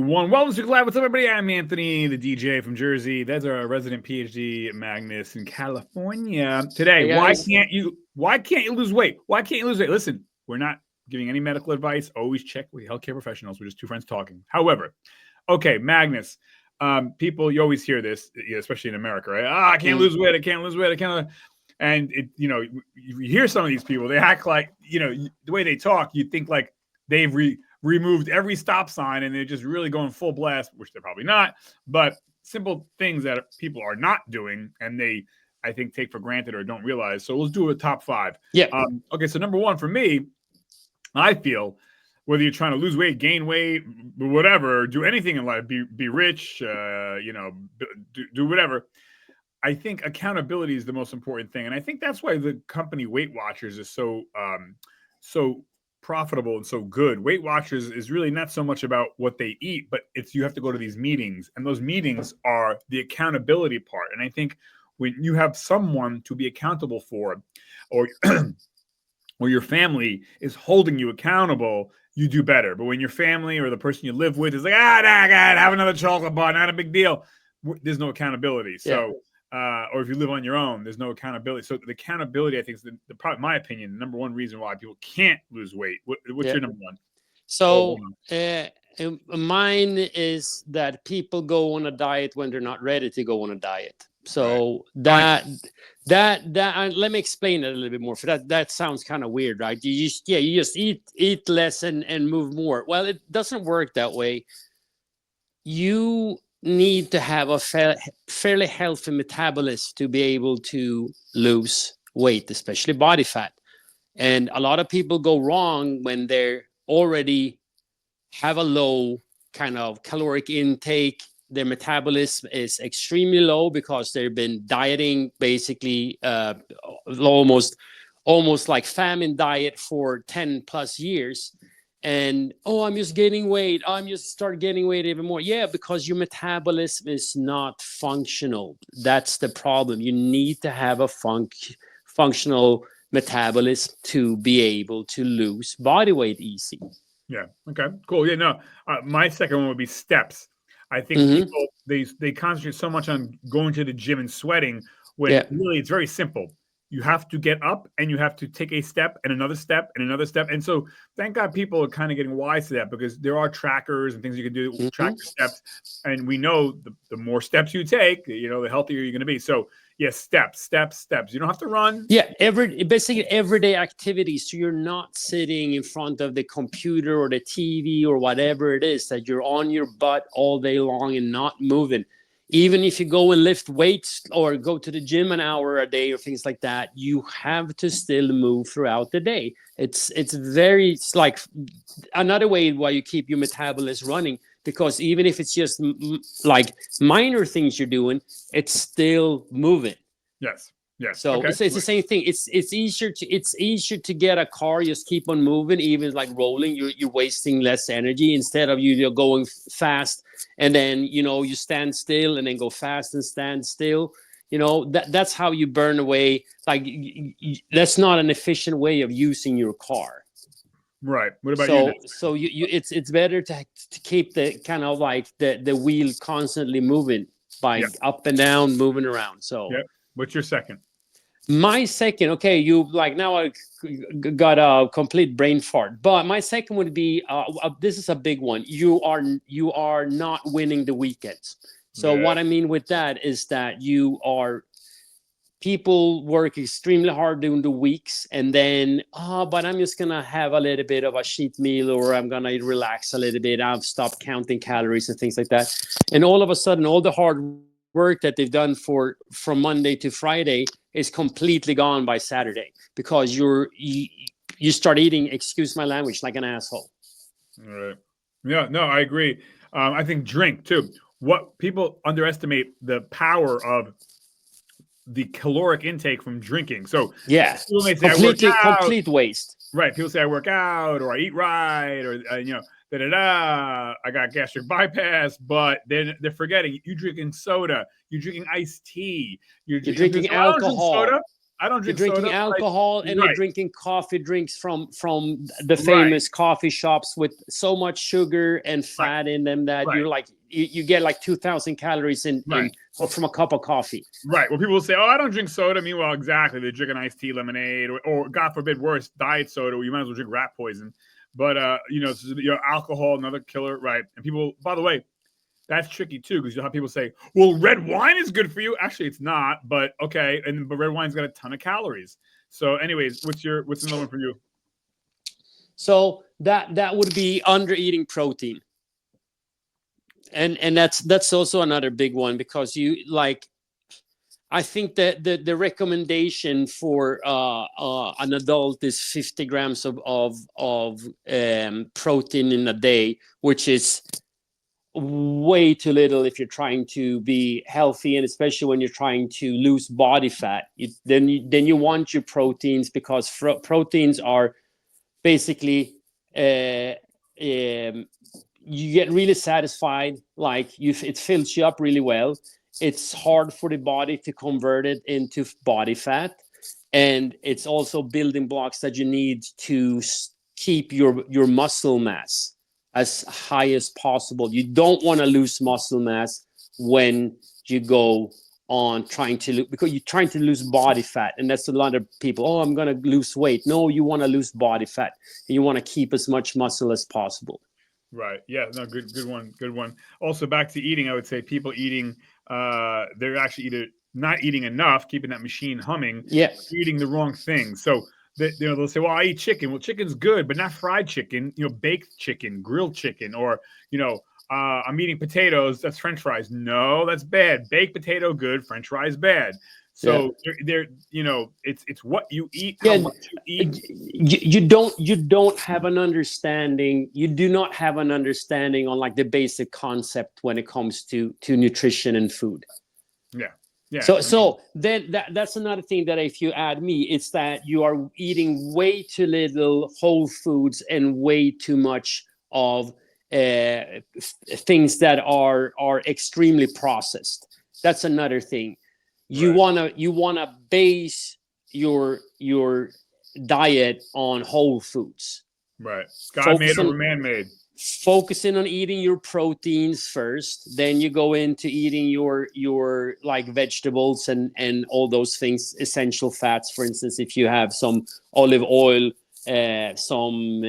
One Wellness Week Live. What's up, everybody? I'm Anthony, the DJ from Jersey. That's our resident PhD, Magnus, in California. Today, Hey, guys. why can't you lose weight? Why can't you lose weight? Listen, we're not giving any medical advice. Always check with healthcare professionals. We're just two friends talking. However, okay, Magnus, people, you always hear this, especially in America, right? I can't lose weight. I can't lose weight. I can't. And you hear some of these people, they act like, the way they talk, you think like they've removed every stop sign and they're just really going full blast, which they're probably not, but simple things that people are not doing and they, I think, take for granted or don't realize. So let's do a top five. Yeah. Okay, so number one for me, I feel whether you're trying to lose weight, gain weight, whatever, do anything in life, be rich, do whatever. I think accountability is the most important thing. And I think that's why the company Weight Watchers is so profitable and so good. Weight Watchers is really not so much about what they eat, but it's you have to go to these meetings, and those meetings are the accountability part. And I think when you have someone to be accountable for, or or your family is holding you accountable, you do better. But when your family or the person you live with is like, God, have another chocolate bar, not a big deal, there's no accountability. So or if you live on your own, there's no accountability. So the accountability, I think, is the probably, my opinion, the number one reason why people can't lose weight. What's your number one? So mine is that people go on a diet when they're not ready to go on a diet. So right. that let me explain it a little bit more. For that sounds kind of weird, right? You just eat less and move more. Well, it doesn't work that way. You need to have a fairly healthy metabolism to be able to lose weight, especially body fat. And a lot of people go wrong when they already have a low kind of caloric intake. Their metabolism is extremely low because they've been dieting basically almost like famine diet for 10 plus years. And, I'm just gaining weight. I'm just start gaining weight even more. Yeah, because your metabolism is not functional. That's the problem. You need to have a functional metabolism to be able to lose body weight easy. Yeah. Okay, cool. Yeah, no, my second one would be steps. I think people, they concentrate so much on going to the gym and sweating when really it's very simple. You have to get up and you have to take a step and another step and another step. And so thank God people are kind of getting wise to that, because there are trackers and things you can do to track your steps. And we know the more steps you take, the healthier you're going to be. So yes, steps. You don't have to run. Yeah, basically everyday activities. So you're not sitting in front of the computer or the TV or whatever it is, that you're on your butt all day long and not moving. Even if you go and lift weights or go to the gym an hour a day or things like that, you have to still move throughout the day. It's like another way why you keep your metabolism running, because even if it's just like minor things you're doing, it's still moving. Yes. So it's the same thing. It's easier to get a car. Just keep on moving, even like rolling. You're wasting less energy instead of you're going fast and then you stand still and then go fast and stand still. That's how you burn away. Like that's not an efficient way of using your car. Right. What about you? So it's better to keep the kind of like the wheel constantly moving by up and down, moving around. So. Yeah. What's your second? My second, okay, you like now I got a complete brain fart. But my second would be this is a big one. You are not winning the weekends. So what I mean with that is that people work extremely hard during the weeks, and then but I'm just gonna have a little bit of a cheat meal, or I'm gonna relax a little bit. I've stopped counting calories and things like that, and all of a sudden, all the hard work that they've done from Monday to Friday is completely gone by Saturday, because you start eating, excuse my language, like an asshole. All right. Yeah, no, I agree. I think drink too. What people underestimate the power of the caloric intake from drinking. So people may say complete waste. Right. People say I work out or I eat right or I got gastric bypass, but then they're forgetting you're drinking soda, you're drinking iced tea, you're drinking alcohol. Soda. I don't You're drink drinking soda. alcohol and you're Right. drinking coffee drinks from the Right. famous coffee shops with so much sugar and fat in them that Right. you're like you get like 2,000 calories in from a cup of coffee. Right. Well, people will say, "Oh, I don't drink soda." Meanwhile, exactly, they drink an iced tea, lemonade, or God forbid, worse, diet soda. Where you might as well drink rat poison. But alcohol, another killer, right? And people, by the way, that's tricky too, because you have people say, "Well, red wine is good for you." Actually, it's not, but okay. But red wine's got a ton of calories. So, anyways, what's another one for you? So that would be under eating protein, and that's also another big one, because you like. I think that the recommendation for an adult is 50 grams of protein in a day, which is way too little if you're trying to be healthy, and especially when you're trying to lose body fat. Then you want your proteins, because proteins are basically you get really satisfied, like it fills you up really well. It's hard for the body to convert it into body fat, and it's also building blocks that you need to keep your muscle mass as high as possible. You don't want to lose muscle mass when you go on trying to because you're trying to lose body fat, and that's a lot of people. Oh, I'm going to lose weight. No, you want to lose body fat, and you want to keep as much muscle as possible. Right. Yeah. No. Good. Good one. Good one. Also, back to eating. I would say people eating. They're actually either not eating enough, keeping that machine humming. Yeah. Eating the wrong thing. So they'll say, "Well, I eat chicken." Well, chicken's good, but not fried chicken. Baked chicken, grilled chicken, or I'm eating potatoes. That's French fries. No, that's bad. Baked potato good. French fries bad. So it's what you eat, how much you eat. You don't have an understanding. You do not have an understanding on like the basic concept when it comes to nutrition and food. Yeah. Yeah. So then that's another thing that if you add me, it's that you are eating way too little whole foods and way too much of things that are extremely processed. That's another thing. You wanna base your diet on whole foods. Right. God made over man made. Focusing on eating your proteins first, then you go into eating your like vegetables and all those things, essential fats. For instance, if you have some olive oil, some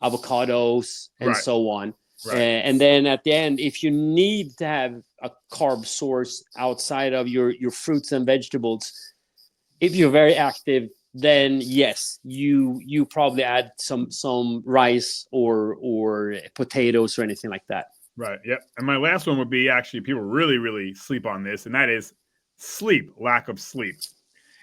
avocados, and so on. And then at the end, if you need to have a carb source outside of your fruits and vegetables, if you're very active, then yes, you probably add some rice or potatoes or anything like that. Right. Yep. And my last one would be, actually, people really, really sleep on this, and that is sleep. Lack of sleep.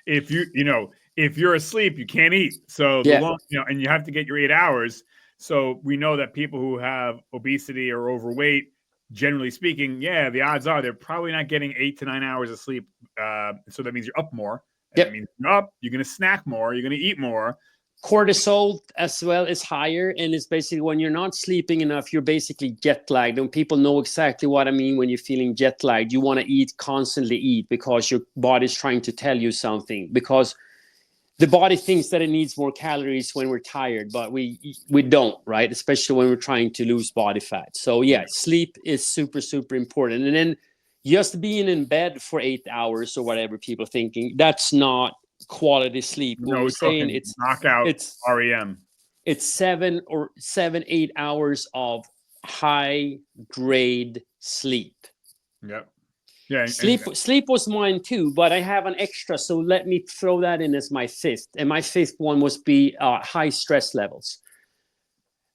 If you're asleep, you can't eat. So and you have to get your 8 hours. So we know that people who have obesity or overweight, generally speaking, the odds are they're probably not getting 8 to 9 hours of sleep. So that means you're up more. That means you're up. You're going to snack more. You're going to eat more. Cortisol as well is higher, and it's basically when you're not sleeping enough, you're basically jet lagged. And people know exactly what I mean when you're feeling jet lagged. You want to constantly eat, because your body's trying to tell you something, because the body thinks that it needs more calories when we're tired, but we don't, right? Especially when we're trying to lose body fat. So sleep is super, super important. And then just being in bed for 8 hours or whatever people are thinking, that's not quality sleep. No, we're saying it's knockout. It's REM. It's 8 hours of high grade sleep. Yep. Yeah. Sleep was mine too, but I have an extra, so let me throw that in as my fifth. And my fifth one was high stress levels.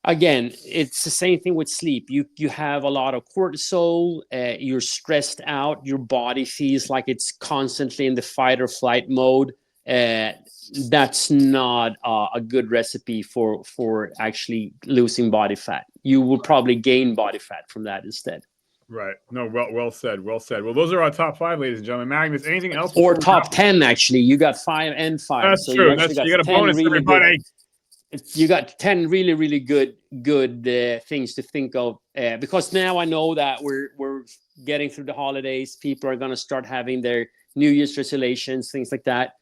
Again, it's the same thing with sleep. You have a lot of cortisol. You're stressed out. Your body feels like it's constantly in the fight or flight mode. That's not a good recipe for actually losing body fat. You will probably gain body fat from that instead. Right. No, well said. Well said. Well, those are our top 5, ladies and gentlemen. Magnus, anything else? Or top 10, actually. You got 5 and 5. That's true. You got a bonus, really everybody. You got 10 really, really good things to think of, because now I know that we're getting through the holidays. People are going to start having their New Year's resolutions, things like that.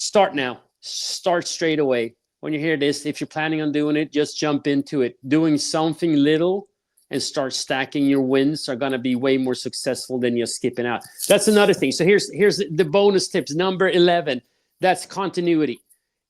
Start now. Start straight away. When you hear this, if you're planning on doing it, just jump into it. Doing something little and start stacking your wins are going to be way more successful than just skipping out. That's another thing. So here's the bonus tips. Number 11, that's continuity.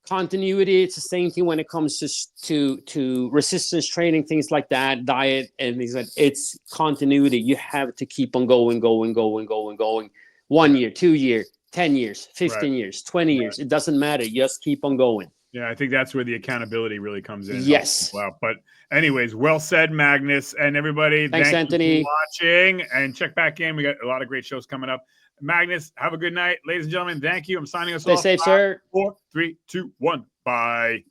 Continuity, it's the same thing when it comes to resistance training, things like that, diet and things like that. It's continuity. You have to keep on going. 1 year, 2 year, 10 years, 15 years, 20 years. It doesn't matter. Just keep on going. Yeah, I think that's where the accountability really comes in. Yes. Wow. But anyways, well said, Magnus. And everybody, thanks, Anthony, you for watching. And check back in. We got a lot of great shows coming up. Magnus, have a good night. Ladies and gentlemen, thank you. I'm signing us off. Stay safe, sir. 4, 3, 2, 1. Bye.